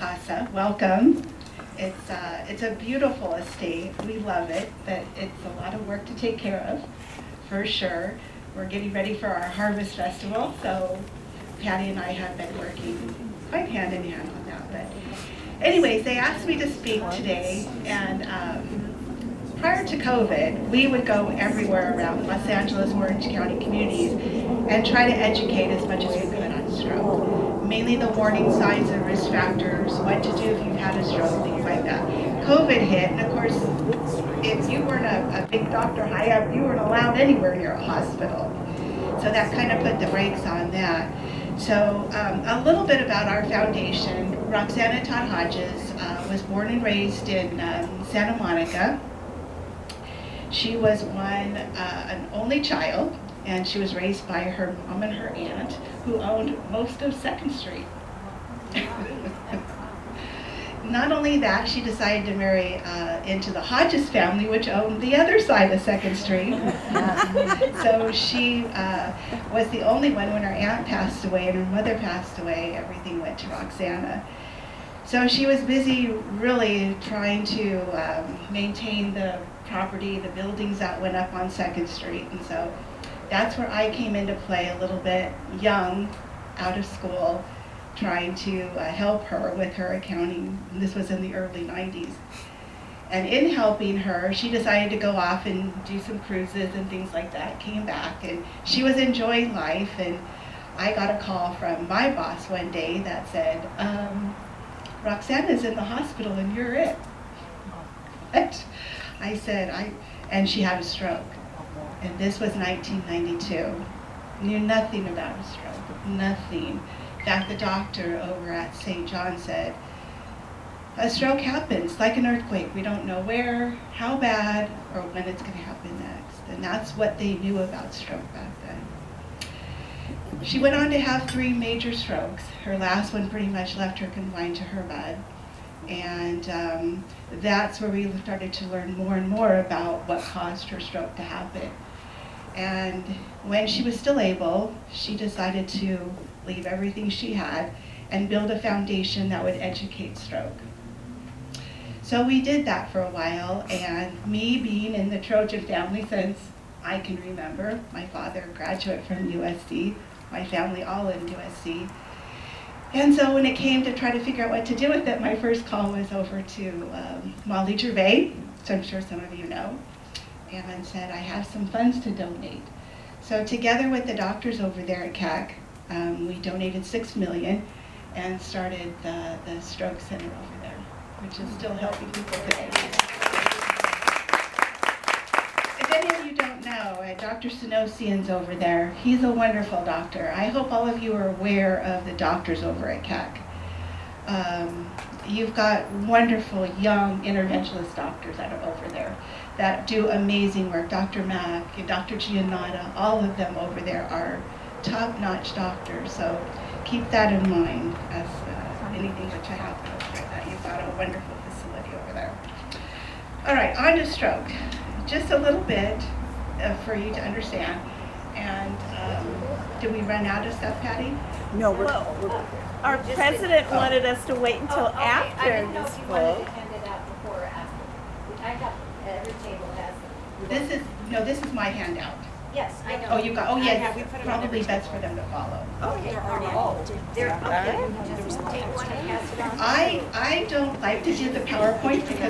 casa. Welcome. It's a beautiful estate. We love it, but it's a lot of work to take care of, for sure. We're getting ready for our Harvest Festival, so Patty and I have been working quite hand in hand on that. But anyways, they asked me to speak today, and prior to COVID, we would go everywhere around Los Angeles, Orange County communities and try to educate as much as we could on stroke. Mainly the warning signs and risk factors, what to do if you've had a stroke, things like that. COVID hit, and of course, if you weren't a big doctor high up, you weren't allowed anywhere near a hospital. So that kind of put the brakes on that. So a little bit about our foundation. Roxana Tan Hodges was born and raised in Santa Monica. She was an only child, and she was raised by her mom and her aunt, who owned most of 2nd Street. Not only that, she decided to marry into the Hodges family, which owned the other side of 2nd Street. So she was the only one. When her aunt passed away and her mother passed away, everything went to Roxana. So she was busy really trying to maintain the property, the buildings that went up on 2nd Street. And so that's where I came into play a little bit, young, out of school, trying to help her with her accounting. This was in the early 90s. And in helping her, she decided to go off and do some cruises and things like that, came back, and she was enjoying life. And I got a call from my boss one day that said, Roxana's in the hospital and you're it. What? I said, and she had a stroke. And this was 1992. Knew nothing about a stroke, nothing. In fact, the doctor over at St. John said, a stroke happens like an earthquake. We don't know where, how bad, or when it's going to happen next. And that's what they knew about stroke back then. She went on to have 3 major strokes. Her last one pretty much left her confined to her bed. And that's where we started to learn more and more about what caused her stroke to happen. And when she was still able, she decided to leave everything she had and build a foundation that would educate stroke. So we did that for a while, and me being in the Trojan family since I can remember, my father, a graduate from USC, my family all in USC. And so when it came to try to figure out what to do with it, my first call was over to Molly Gervais, so I'm sure some of you know, and said, I have some funds to donate. So together with the doctors over there at CAC, we donated $6 million and started the stroke center over there, which is still helping people today. If any of you don't know, Dr. Sinosian's over there. He's a wonderful doctor. I hope all of you are aware of the doctors over at CAC. You've got wonderful young interventionist doctors that are over there that do amazing work. Dr. Mack, Dr. Giannotta, all of them over there are top-notch doctors. So keep that in mind as anything which I have over there, that you've got a wonderful facility over there. All right, on to stroke. Just a little bit for you to understand. And did we run out of stuff, Patty? No, our president wanted us to wait until after the this school. I didn't know if you wanted vote. to hand it out before or after. I got, every table has them. This is my handout. Yes, I know. Oh, you got, oh yes, we put them on probably every best for them to follow. Okay, they're, okay, just take one and pass it on. I don't like to do the PowerPoint because